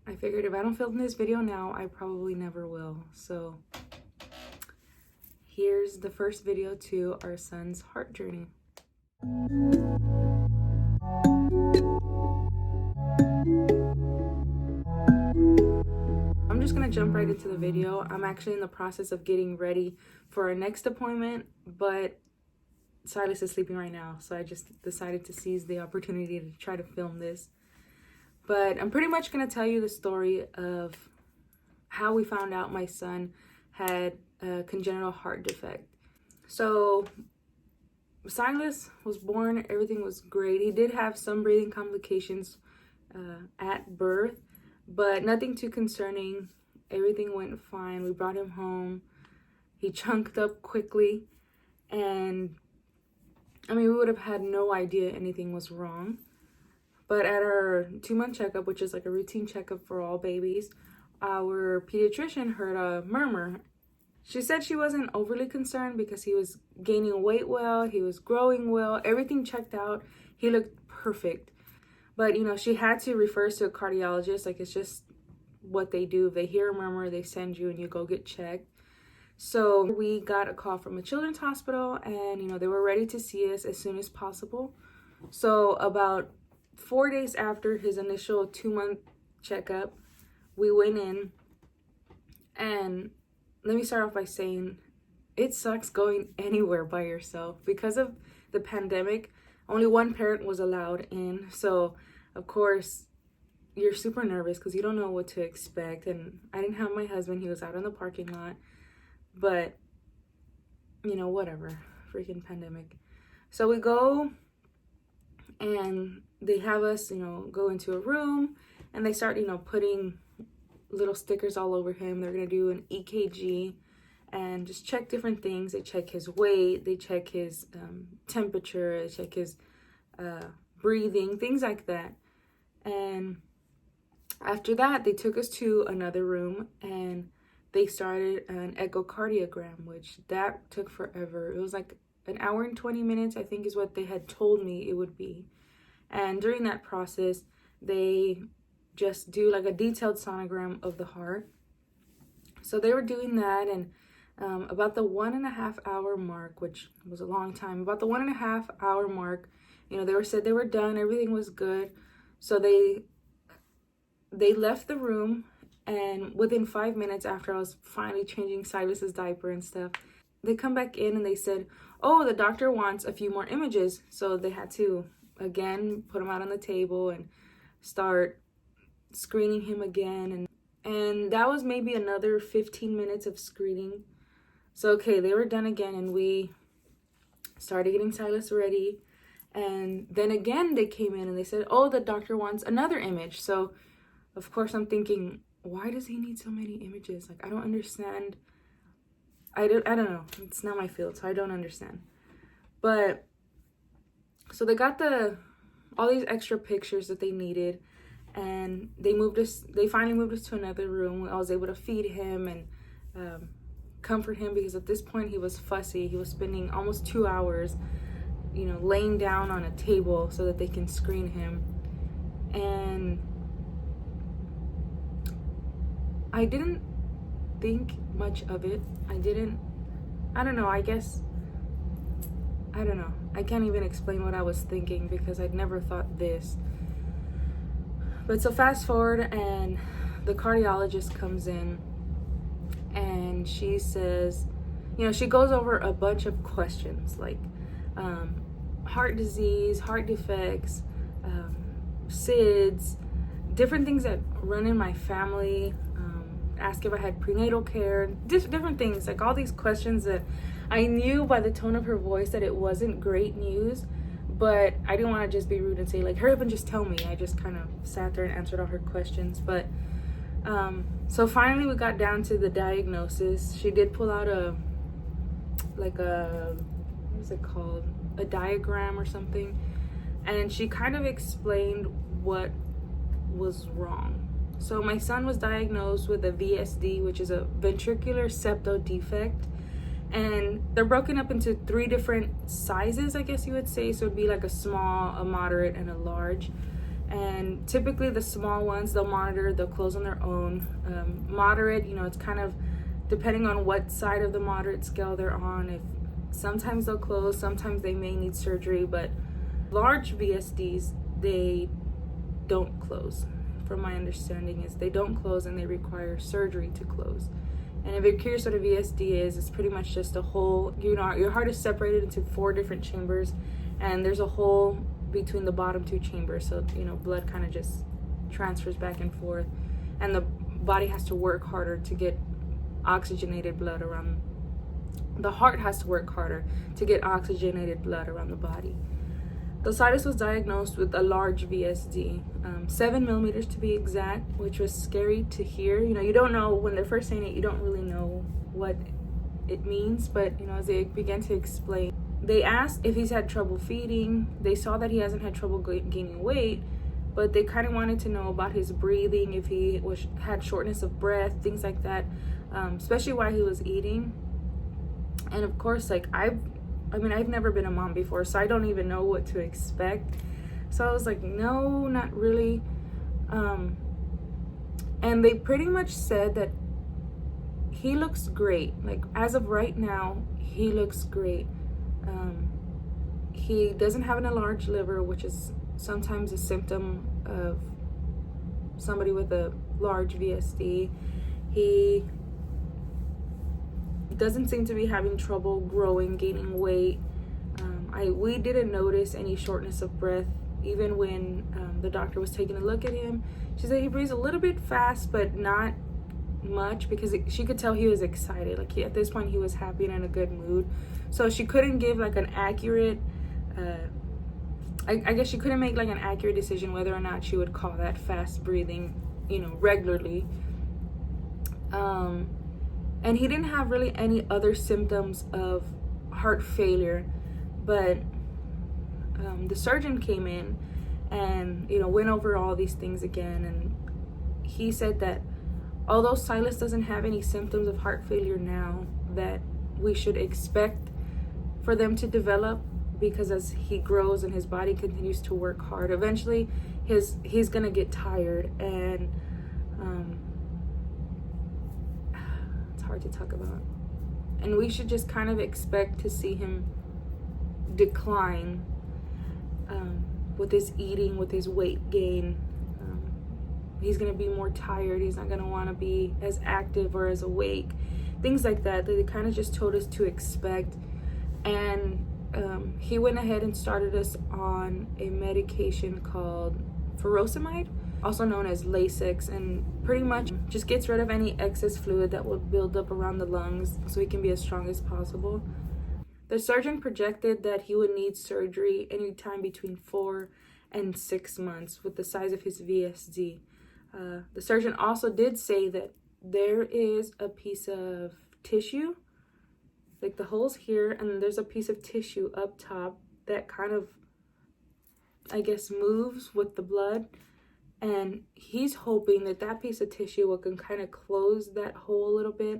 I figured if I don't film this video now, I probably never will. So here's the first video to our son's heart journey. I'm just gonna jump right into the video. I'm actually in the process of getting ready for our next appointment, but Silas is sleeping right now, so I just decided to seize the opportunity to try to film this. But I'm pretty much gonna tell you the story of how we found out my son had a congenital heart defect. So Silas was born, everything was great. He did have some breathing complications at birth, but nothing too concerning. Everything went fine. We brought him home. He chunked up quickly, and I mean, we would have had no idea anything was wrong. But at our 2-month checkup, which is like a routine checkup for all babies, our pediatrician heard a murmur. She said she wasn't overly concerned because he was gaining weight well, he was growing well, everything checked out, he looked perfect. But, you know, she had to refer us to a cardiologist. Like, it's just what they do. If they hear a murmur, they send you and you go get checked. So we got a call from a children's hospital, and, you know, they were ready to see us as soon as possible. So about 4 days after his initial 2-month checkup, we went in, and let me start off by saying it sucks going anywhere by yourself. Because of the pandemic, only one parent was allowed in. So, of course, you're super nervous because you don't know what to expect. And I didn't have my husband. He was out in the parking lot. But, you know, whatever. Freaking pandemic. So we go, and they have us, you know, go into a room, and they start, you know, putting little stickers all over him. They're going to do an EKG and just check different things. They check his weight, they check his temperature, they check his breathing, things like that. And after that, they took us to another room, and they started an echocardiogram, which that took forever. It was like an hour and 20 minutes, I think, is what they had told me it would be. And during that process, they just do like a detailed sonogram of the heart. So they were doing that, and about the 1.5 hour mark, which was a long time, about the 1.5 hour mark, you know, said they were done, everything was good. So they left the room, and within 5 minutes after I was finally changing Silas's diaper and stuff, they come back in and they said, oh, the doctor wants a few more images. So they had to, again, put him out on the table and start screening him again. And that was maybe another 15 minutes of screening. So, okay, they were done again, and we started getting Silas ready. And then again, they came in and they said, oh, the doctor wants another image. So, of course, I'm thinking, why does he need so many images? Like, I don't understand. I don't know. It's not my field, so I don't understand. But so they got all these extra pictures that they needed, and they finally moved us to another room. I was able to feed him and comfort him, because at this point he was fussy. He was spending almost 2 hours, you know, laying down on a table so that they can screen him. And I didn't think much of it. I don't know, I don't know. I can't even explain what I was thinking, because I'd never thought this. But so fast forward, and the cardiologist comes in, and she says, you know, she goes over a bunch of questions like heart disease, heart defects, SIDS, different things that run in my family, ask if I had prenatal care, different things, like all these questions that I knew by the tone of her voice that it wasn't great news, but I didn't want to just be rude and say, like, hurry up and just tell me. I just kind of sat there and answered all her questions. But so finally we got down to the diagnosis. She did pull out what is it called? A diagram or something. And she kind of explained what was wrong. So my son was diagnosed with a VSD, which is a ventricular septal defect. And they're broken up into 3 different sizes, I guess you would say. So it'd be like a small, a moderate, and a large. And typically the small ones, they'll monitor, they'll close on their own. Moderate, it's kind of depending on what side of the moderate scale they're on. If sometimes they'll close, sometimes they may need surgery, but large VSDs, they don't close. From my understanding is they don't close and they require surgery to close. And if you're curious what a VSD is, it's pretty much just a hole. Your heart is separated into 4 different chambers, and there's a hole between the bottom 2 chambers. So, blood kind of just transfers back and forth, and the body has to work harder to get oxygenated blood around. The heart has to work harder to get oxygenated blood around the body. So Silas was diagnosed with a large VSD, 7 millimeters to be exact, which was scary to hear. You don't know, when they're first saying it, you don't really know what it means, but as they began to explain, they asked if he's had trouble feeding. They saw that he hasn't had trouble gaining weight, but they kind of wanted to know about his breathing, if he had shortness of breath, things like that, especially while he was eating. And of course, I've never been a mom before, so I don't even know what to expect. So I was like, no, not really. And they pretty much said that he looks great. Like, as of right now, he looks great. He doesn't have an enlarged liver, which is sometimes a symptom of somebody with a large VSD. He doesn't seem to be having trouble growing, gaining weight. We didn't notice any shortness of breath, even when the doctor was taking a look at him. She said he breathes a little bit fast, but not much, because she could tell he was excited. Like, at this point he was happy and in a good mood. So she couldn't give like an accurate I guess she couldn't make like an accurate decision whether or not she would call that fast breathing, regularly. And he didn't have really any other symptoms of heart failure, but the surgeon came in and went over all these things again, and he said that although Silas doesn't have any symptoms of heart failure now, that we should expect for them to develop, because as he grows and his body continues to work hard, eventually he's gonna get tired, and it's hard to talk about, and we should just kind of expect to see him decline with his eating, with his weight gain. He's gonna be more tired. He's not gonna want to be as active or as awake, things like that. They kind of just told us to expect. And he went ahead and started us on a medication called furosemide, also known as Lasix, and pretty much just gets rid of any excess fluid that will build up around the lungs so he can be as strong as possible. The surgeon projected that he would need surgery anytime between 4 and 6 months with the size of his VSD. The surgeon also did say that there is a piece of tissue, like the holes here, and there's a piece of tissue up top that kind of, I guess, moves with the blood. And he's hoping that that piece of tissue can kind of close that hole a little bit.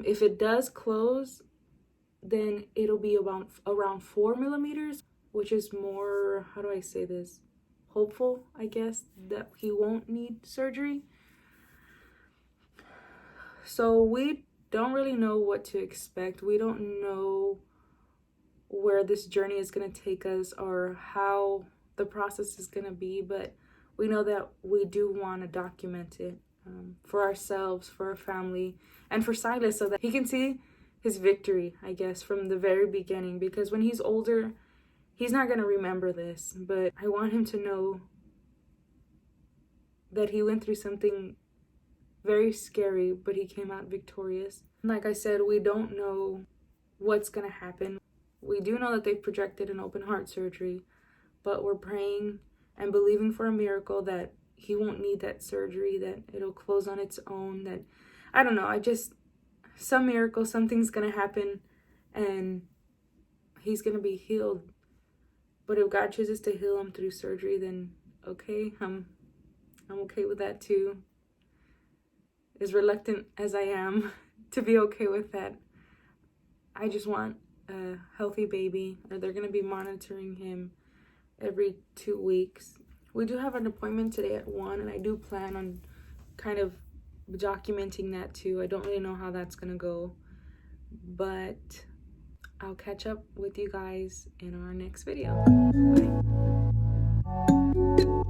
If it does close, then it'll be around 4 millimeters, which is more, how do I say this, hopeful, I guess, that he won't need surgery. So we don't really know what to expect. We don't know where this journey is going to take us or how the process is going to be, but we know that we do want to document it for ourselves, for our family, and for Silas, so that he can see his victory, I guess, from the very beginning. Because when he's older, he's not going to remember this, but I want him to know that he went through something very scary, but he came out victorious. Like I said, we don't know what's going to happen. We do know that they've projected an open heart surgery, but we're praying and believing for a miracle that he won't need that surgery, that it'll close on its own, that, I don't know, some miracle, something's going to happen, and he's going to be healed. But if God chooses to heal him through surgery, then okay, I'm okay with that too. As reluctant as I am to be okay with that, I just want a healthy baby, or they're going to be monitoring him every 2 weeks We do have an appointment today at 1, and I do plan on kind of documenting that too. I don't really know how that's gonna go, but I'll catch up with you guys in our next video. Bye.